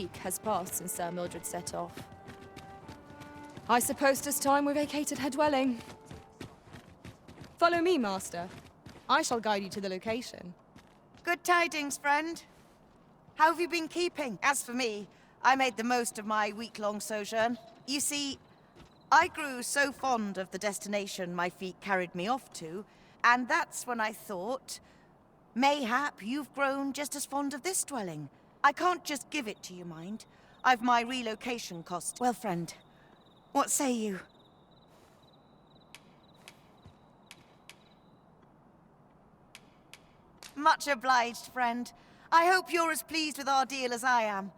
week has passed since Sir Mildred set off. I suppose 'tis time we vacated her dwelling. Follow me, Master. I shall guide you to the location. Good tidings, friend. How have you been keeping? As for me, I made the most of my week-long sojourn. You see, I grew so fond of the destination my feet carried me off to, and that's when I thought, mayhap you've grown just as fond of this dwelling. I can't just give it to you, mind. I've my relocation cost. Well, friend, what say you? Much obliged, friend. I hope you're as pleased with our deal as I am.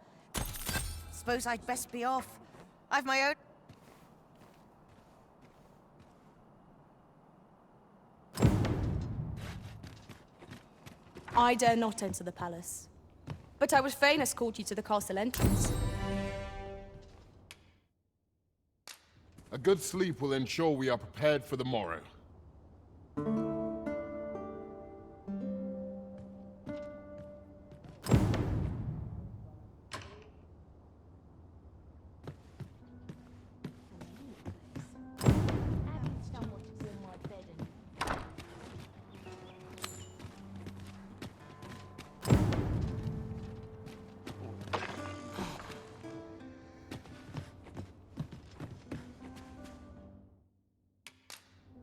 Suppose I'd best be off. I've my own... I dare not enter the palace, but I would fain escort you to the castle entrance. A good sleep will ensure we are prepared for the morrow.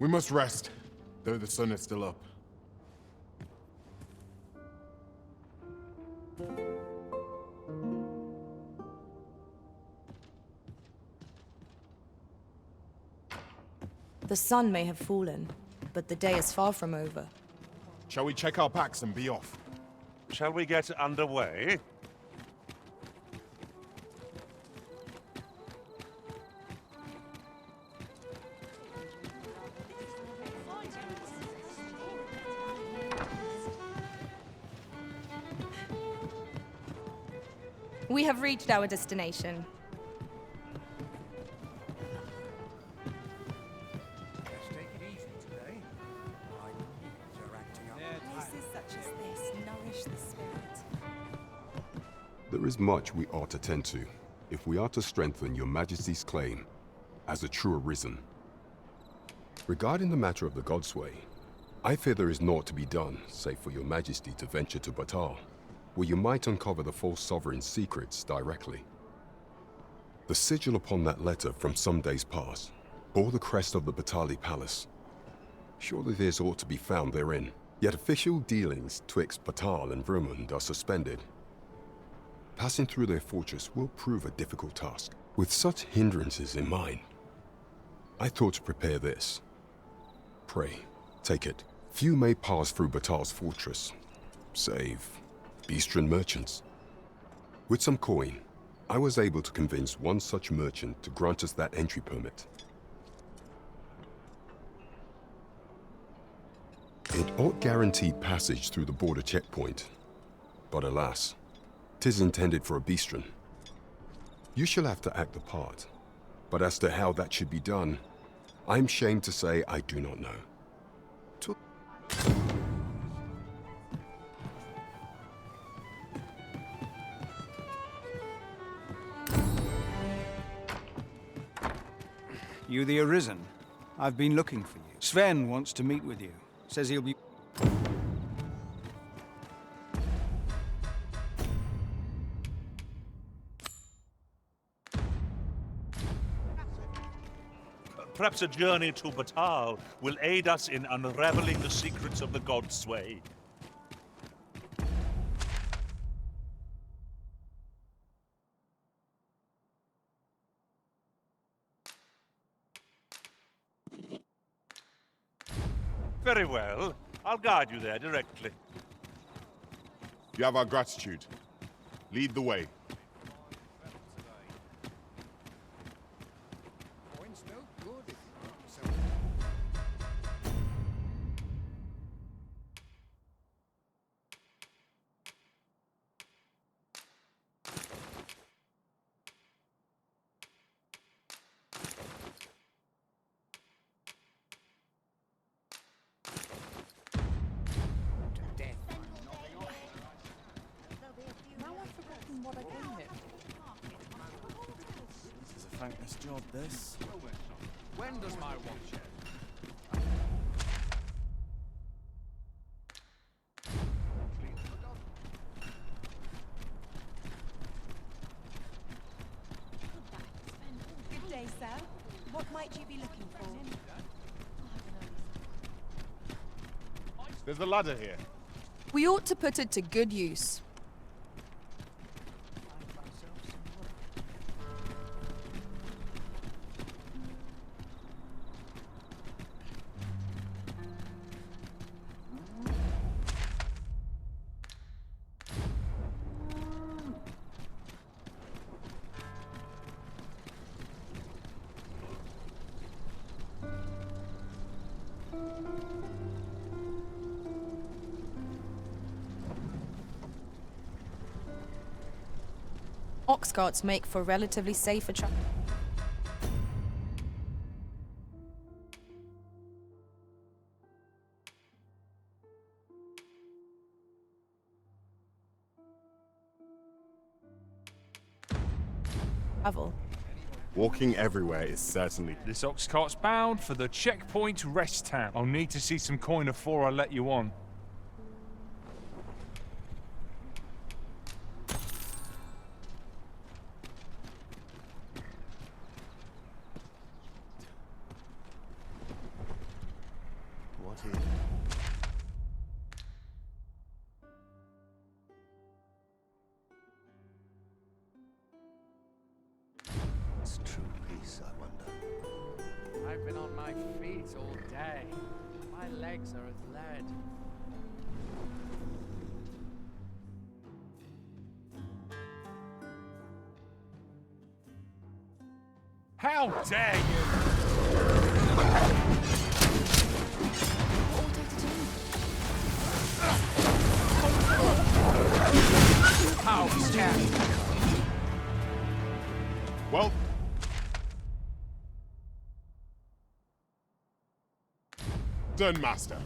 We must rest, though the sun is still up. The sun may have fallen, but the day is far from over. Shall we check our packs and be off? Shall we get underway? We have reached our destination. Let's take it easy today. My knees are acting up. Places such as this nourish the spirit. There is much we ought to tend to, if we are to strengthen your Majesty's claim as a true arisen. Regarding the matter of the Godsway, I fear there is naught to be done, save for your Majesty to venture to Battahl, where you might uncover the false sovereign's secrets directly. The sigil upon that letter from some days past bore the crest of the Battahl Palace. Surely there's aught to be found therein. Yet official dealings twixt Battahl and Vermund are suspended. Passing through their fortress will prove a difficult task. With such hindrances in mind, I thought to prepare this. Pray, take it. Few may pass through Battahl's fortress, save Beastren merchants. With some coin, I was able to convince one such merchant to grant us that entry permit. It ought guaranteed passage through the border checkpoint, but alas, 'tis intended for a Beastren. You shall have to act the part, but as to how that should be done, I'm shamed to say I do not know. You the Arisen? I've been looking for you. Sven wants to meet with you. Says he'll be... Perhaps a journey to Battahl will aid us in unraveling the secrets of the Godsway. Very well. I'll guide you there directly. You have our gratitude. Lead the way. Now I've forgotten what I came thankless job, this. When does my watch end? Good day, sir. What might you be looking for? There's a ladder here. We ought to put it to good use. Ox carts make for relatively safer travel. Walking everywhere is certainly... This ox cart's bound for the checkpoint rest town. I'll need to see some coin before I let you on. What is... It's true peace, I wonder. I've been on my feet all day. My legs are as lead. How dare you! How dare you! Well... done, Master.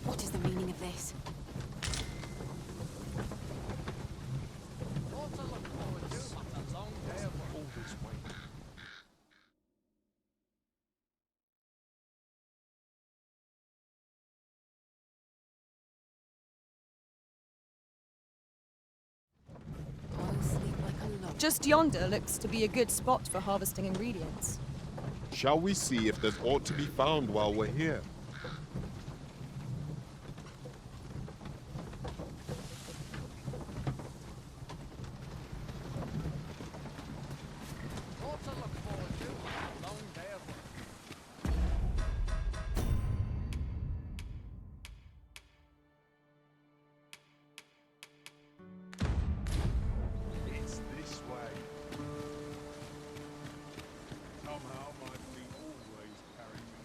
What is the meaning of this? What to look forward to after a long day of work. All this way. Just yonder looks to be a good spot for harvesting ingredients. Shall we see if there's aught to be found while we're here? What to look forward to after a long day of work. It's this way. Somehow my feet always carry me.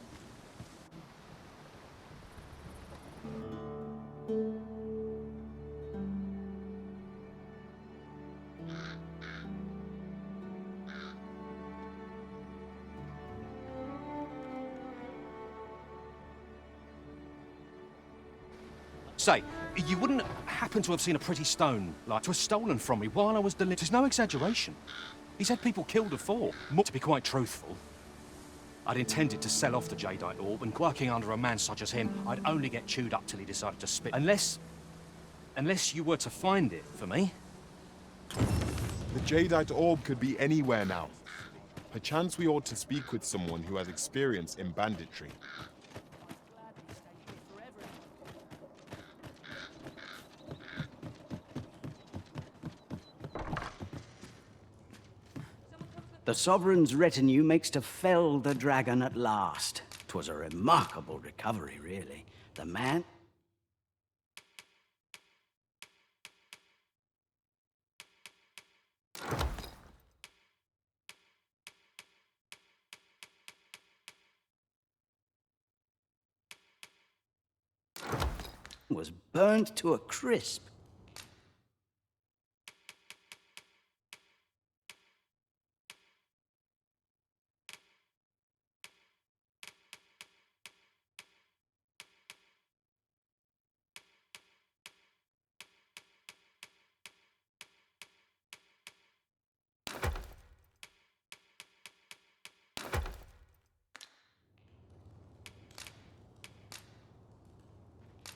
Say, you wouldn't happen to have seen a pretty stone, like, it was stolen from me while I was delivering. There's no exaggeration. He said people killed before. To be quite truthful, I'd intended to sell off the jadeite orb, and working under a man such as him, I'd only get chewed up till he decided to spit. Unless you were to find it for me. The jadeite orb could be anywhere now. Perchance we ought to speak with someone who has experience in banditry. The Sovereign's retinue makes to fell the dragon at last. 'Twas a remarkable recovery, really. The man... was burnt to a crisp.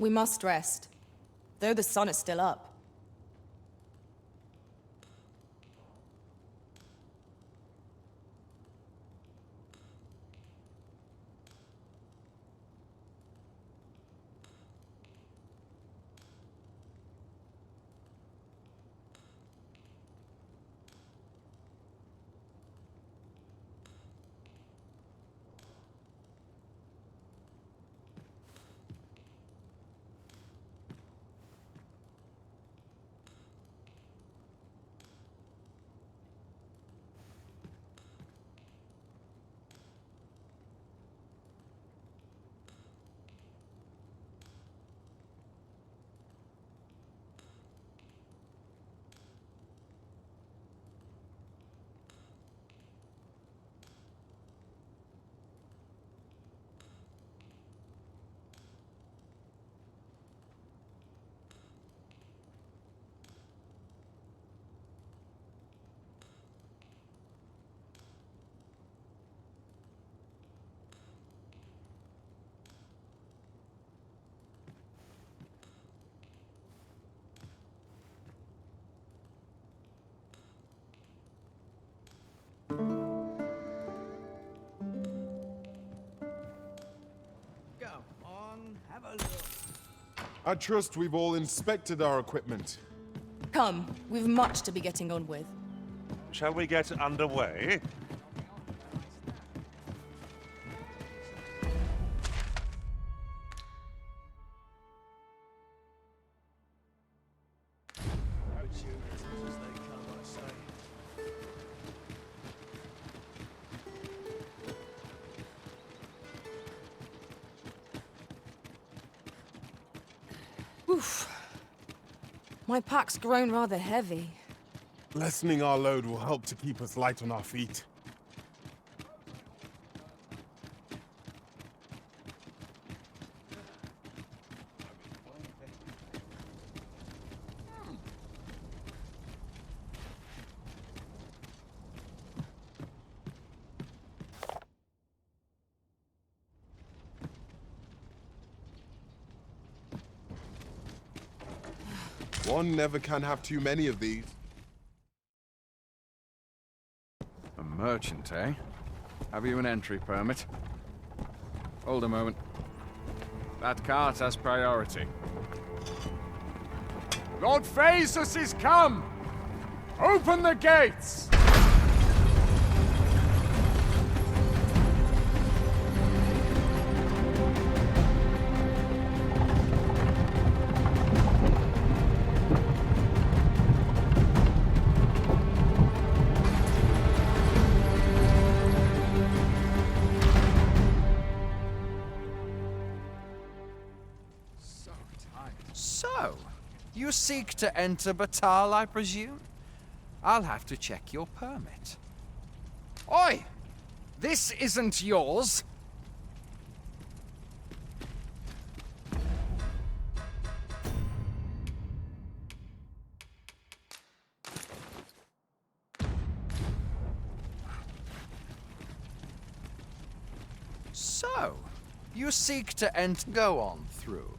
We must rest, though the sun is still up. I trust we've all inspected our equipment. Come, we've much to be getting on with. Shall we get underway? Oof. My pack's grown rather heavy. Lessening our load will help to keep us light on our feet. One never can have too many of these. A merchant, eh? Have you an entry permit? Hold a moment. That cart has priority. Lord Phaesus is come! Open the gates! So, you seek to enter Battahl, I presume? I'll have to check your permit. Oi! This isn't yours! So, you seek to enter... Go on through.